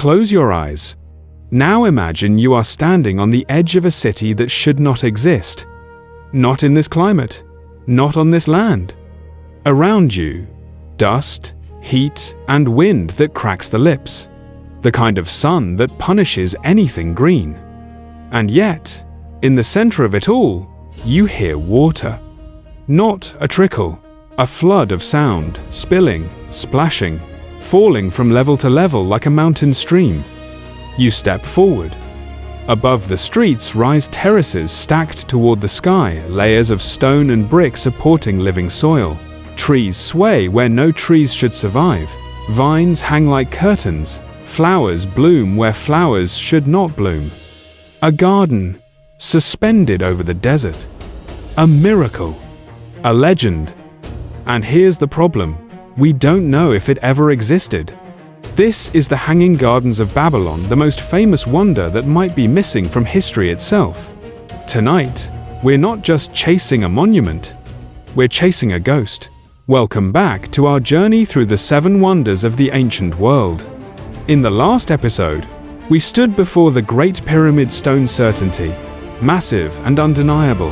Close your eyes. Now imagine you are standing on the edge of a city that should not exist. Not in this climate, not on this land. Around you, dust, heat, and wind that cracks the lips. The kind of sun that punishes anything green. And yet, in the center of it all, you hear water. Not a trickle, a flood of sound, spilling, splashing, falling from level to level like a mountain stream. You step forward. Above the streets rise terraces stacked toward the sky, layers of stone and brick supporting living soil. Trees sway where no trees should survive. Vines hang like curtains. Flowers bloom where flowers should not bloom. A garden, suspended over the desert. A miracle. A legend. And here's the problem. We don't know if it ever existed. This is the Hanging Gardens of Babylon, the most famous wonder that might be missing from history itself. Tonight, we're not just chasing a monument, we're chasing a ghost. Welcome back to our journey through the 7 wonders of the ancient world. In the last episode, we stood before the Great Pyramid stone certainty, massive and undeniable.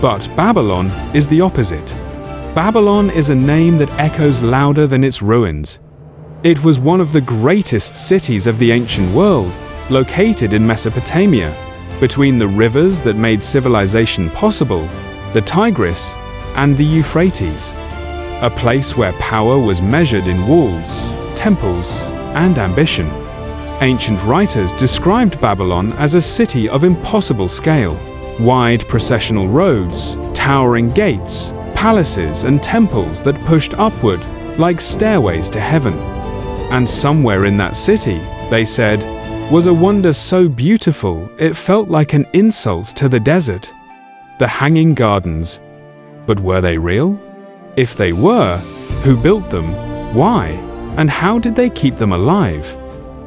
But Babylon is the opposite. Babylon is a name that echoes louder than its ruins. It was one of the greatest cities of the ancient world, located in Mesopotamia, between the rivers that made civilization possible, the Tigris and the Euphrates. A place where power was measured in walls, temples, and ambition. Ancient writers described Babylon as a city of impossible scale. Wide processional roads, towering gates, palaces and temples that pushed upward like stairways to heaven. And somewhere in that city, they said, was a wonder so beautiful it felt like an insult to the desert. The Hanging Gardens. But were they real? If they were, who built them, why, and how did they keep them alive?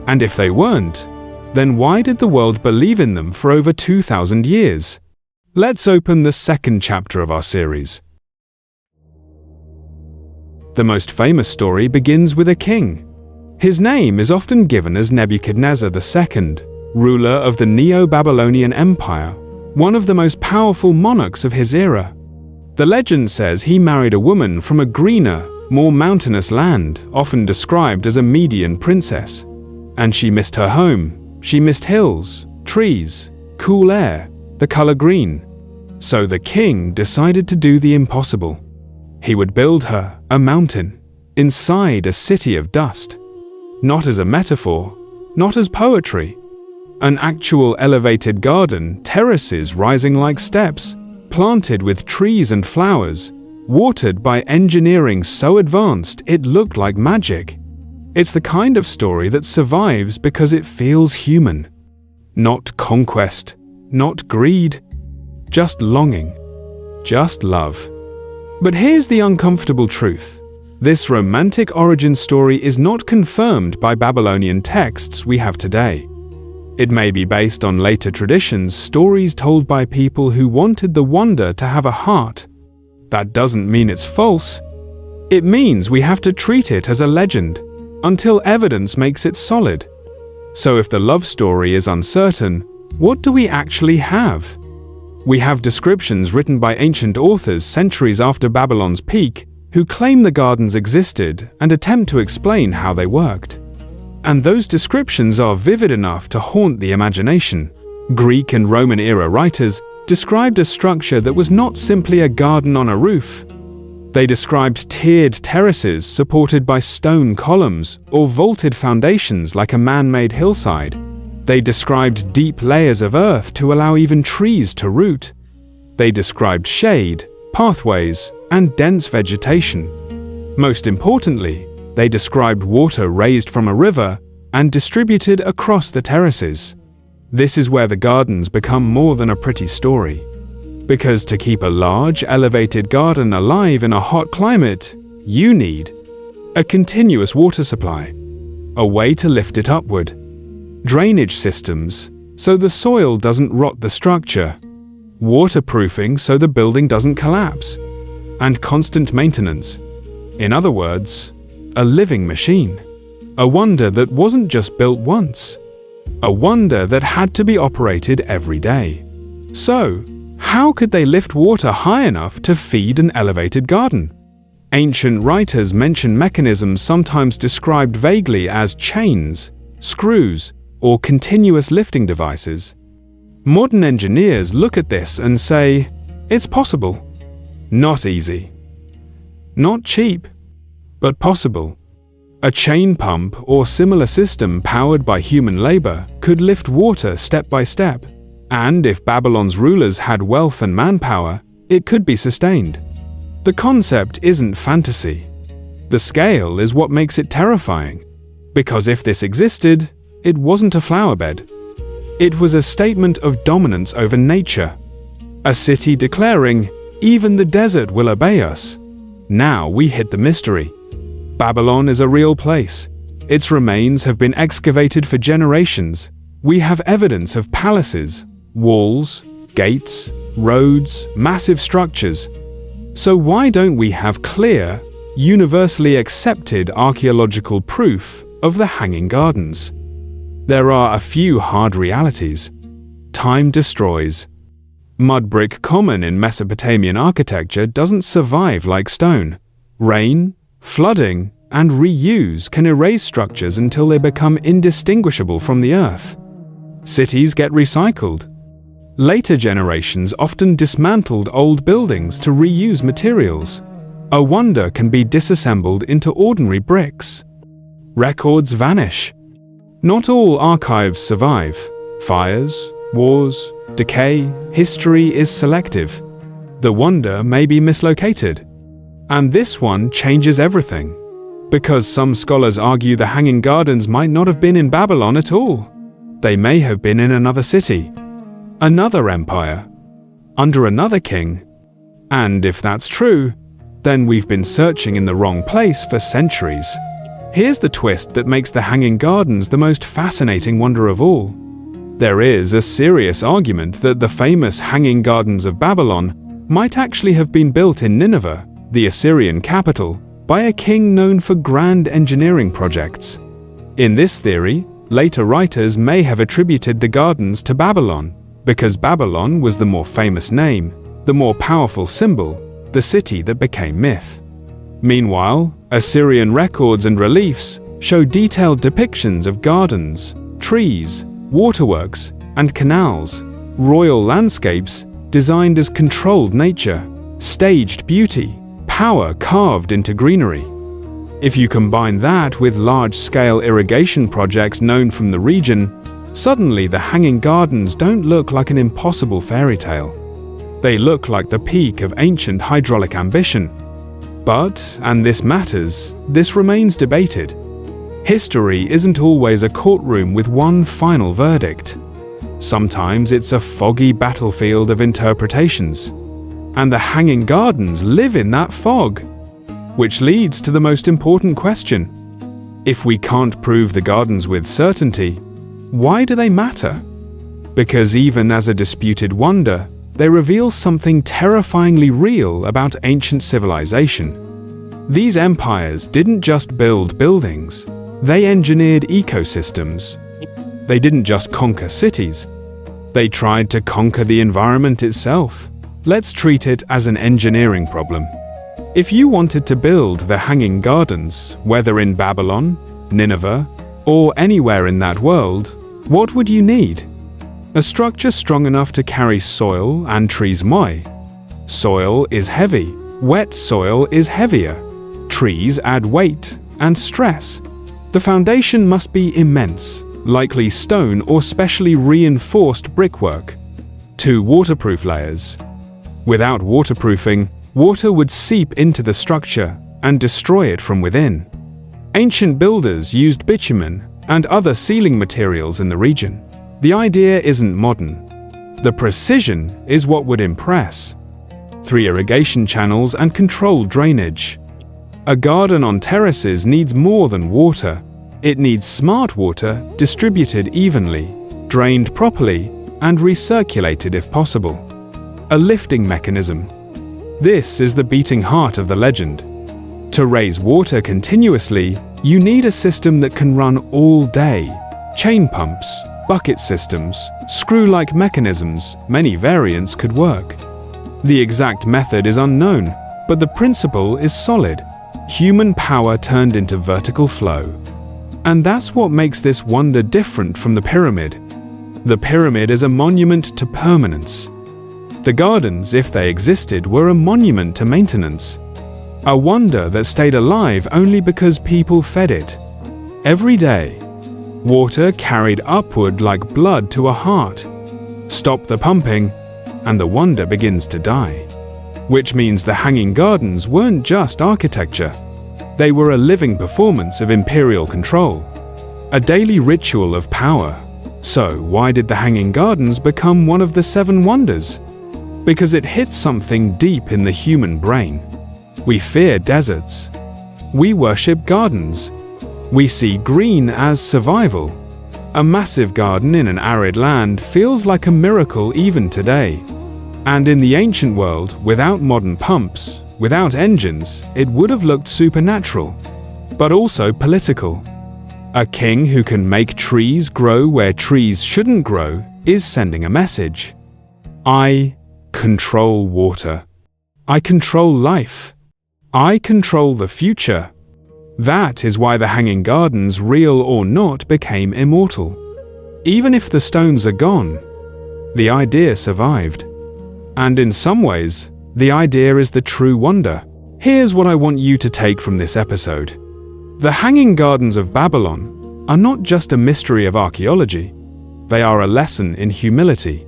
And if they weren't, then why did the world believe in them for over 2,000 years? Let's open the second chapter of our series. The most famous story begins with a king. His name is often given as Nebuchadnezzar II, ruler of the Neo-Babylonian Empire, one of the most powerful monarchs of his era. The legend says he married a woman from a greener, more mountainous land, often described as a Median princess. And she missed her home. She missed hills, trees, cool air, the color green. So the king decided to do the impossible. He would build her a mountain inside a city of dust. Not as a metaphor, not as poetry. An actual elevated garden, terraces rising like steps, planted with trees and flowers, watered by engineering so advanced it looked like magic. It's the kind of story that survives because it feels human. Not conquest, not greed, just longing, just love. But here's the uncomfortable truth. This romantic origin story is not confirmed by Babylonian texts we have today. It may be based on later traditions, stories told by people who wanted the wonder to have a heart. That doesn't mean it's false. It means we have to treat it as a legend, until evidence makes it solid. So if the love story is uncertain, what do we actually have? We have descriptions written by ancient authors centuries after Babylon's peak, who claim the gardens existed and attempt to explain how they worked. And those descriptions are vivid enough to haunt the imagination. Greek and Roman era writers described a structure that was not simply a garden on a roof. They described tiered terraces supported by stone columns or vaulted foundations like a man-made hillside. They described deep layers of earth to allow even trees to root. They described shade, pathways, and dense vegetation. Most importantly, they described water raised from a river and distributed across the terraces. This is where the gardens become more than a pretty story. Because to keep a large, elevated garden alive in a hot climate, you need a continuous water supply, a way to lift it upward, drainage systems so the soil doesn't rot the structure, waterproofing so the building doesn't collapse, and constant maintenance. In other words, a living machine. A wonder that wasn't just built once. A wonder that had to be operated every day. So, how could they lift water high enough to feed an elevated garden? Ancient writers mention mechanisms sometimes described vaguely as chains, screws, or continuous lifting devices. Modern engineers look at this and say, it's possible. Not easy. Not cheap, but possible. A chain pump or similar system powered by human labor could lift water step by step, and if Babylon's rulers had wealth and manpower, it could be sustained. The concept isn't fantasy. The scale is what makes it terrifying, because if this existed, it wasn't a flowerbed. It was a statement of dominance over nature. A city declaring, even the desert will obey us. Now we hit the mystery. Babylon is a real place. Its remains have been excavated for generations. We have evidence of palaces, walls, gates, roads, massive structures. So why don't we have clear, universally accepted archaeological proof of the Hanging Gardens? There are a few hard realities. Time destroys. Mud brick, common in Mesopotamian architecture, doesn't survive like stone. Rain, flooding, and reuse can erase structures until they become indistinguishable from the earth. Cities get recycled. Later generations often dismantled old buildings to reuse materials. A wonder can be disassembled into ordinary bricks. Records vanish. Not all archives survive. Fires, wars, decay, history is selective. The wonder may be mislocated. And this one changes everything. Because some scholars argue the Hanging Gardens might not have been in Babylon at all. They may have been in another city, another empire, under another king. And if that's true, then we've been searching in the wrong place for centuries. Here's the twist that makes the Hanging Gardens the most fascinating wonder of all. There is a serious argument that the famous Hanging Gardens of Babylon might actually have been built in Nineveh, the Assyrian capital, by a king known for grand engineering projects. In this theory, later writers may have attributed the gardens to Babylon, because Babylon was the more famous name, the more powerful symbol, the city that became myth. Meanwhile, Assyrian records and reliefs show detailed depictions of gardens, trees, waterworks, and canals, royal landscapes designed as controlled nature, staged beauty, power carved into greenery. If you combine that with large-scale irrigation projects known from the region, suddenly the Hanging Gardens don't look like an impossible fairy tale. They look like the peak of ancient hydraulic ambition. But, and this matters, this remains debated. History isn't always a courtroom with one final verdict. Sometimes it's a foggy battlefield of interpretations. And the Hanging Gardens live in that fog. Which leads to the most important question. If we can't prove the gardens with certainty, why do they matter? Because even as a disputed wonder, they reveal something terrifyingly real about ancient civilization. These empires didn't just build buildings, they engineered ecosystems. They didn't just conquer cities, they tried to conquer the environment itself. Let's treat it as an engineering problem. If you wanted to build the Hanging Gardens, whether in Babylon, Nineveh, or anywhere in that world, what would you need? A structure strong enough to carry soil and trees. Why? Soil is heavy, wet soil is heavier. Trees add weight and stress. The foundation must be immense, likely stone or specially reinforced brickwork. 2 waterproof layers. Without waterproofing, water would seep into the structure and destroy it from within. Ancient builders used bitumen and other sealing materials in the region. The idea isn't modern. The precision is what would impress. 3 irrigation channels and controlled drainage. A garden on terraces needs more than water. It needs smart water distributed evenly, drained properly, and recirculated if possible. A lifting mechanism. This is the beating heart of the legend. To raise water continuously, You need a system that can run all day. Chain pumps, bucket systems, screw-like mechanisms, many variants could work. The exact method is unknown, but the principle is solid. Human power turned into vertical flow. And that's what makes this wonder different from the pyramid. The pyramid is a monument to permanence. The gardens, if they existed, were a monument to maintenance. A wonder that stayed alive only because people fed it. Every day, water carried upward like blood to a heart. Stop the pumping, and the wonder begins to die. Which means the Hanging Gardens weren't just architecture. They were a living performance of imperial control, a daily ritual of power. So, why did the Hanging Gardens become one of the 7 wonders? Because it hit something deep in the human brain. We fear deserts. We worship gardens. We see green as survival. A massive garden in an arid land feels like a miracle even today. And in the ancient world, without modern pumps, without engines, it would have looked supernatural, but also political. A king who can make trees grow where trees shouldn't grow is sending a message. I control water. I control life. I control the future. That is why the Hanging Gardens, real or not, became immortal. Even if the stones are gone, the idea survived. And in some ways, the idea is the true wonder. Here's what I want you to take from this episode. The Hanging Gardens of Babylon are not just a mystery of archaeology. They are a lesson in humility,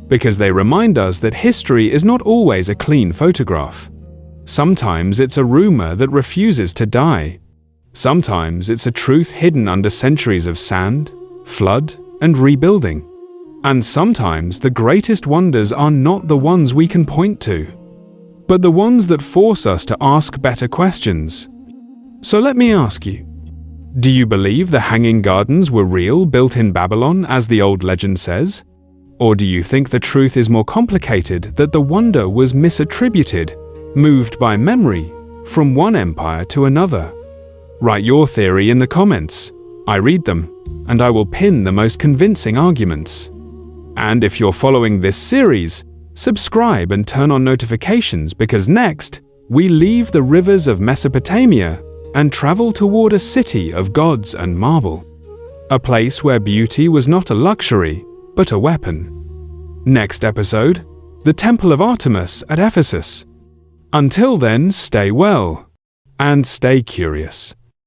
because they remind us that history is not always a clean photograph. Sometimes it's a rumor that refuses to die. Sometimes it's a truth hidden under centuries of sand, flood, and rebuilding. And sometimes the greatest wonders are not the ones we can point to, but the ones that force us to ask better questions. So let me ask you, do you believe the Hanging Gardens were real, built in Babylon, as the old legend says? Or do you think the truth is more complicated, that the wonder was misattributed, moved by memory, from one empire to another? Write your theory in the comments. I read them, and I will pin the most convincing arguments. And if you're following this series, subscribe and turn on notifications, because next, we leave the rivers of Mesopotamia and travel toward a city of gods and marble. A place where beauty was not a luxury, but a weapon. Next episode, the Temple of Artemis at Ephesus. Until then, stay well and stay curious.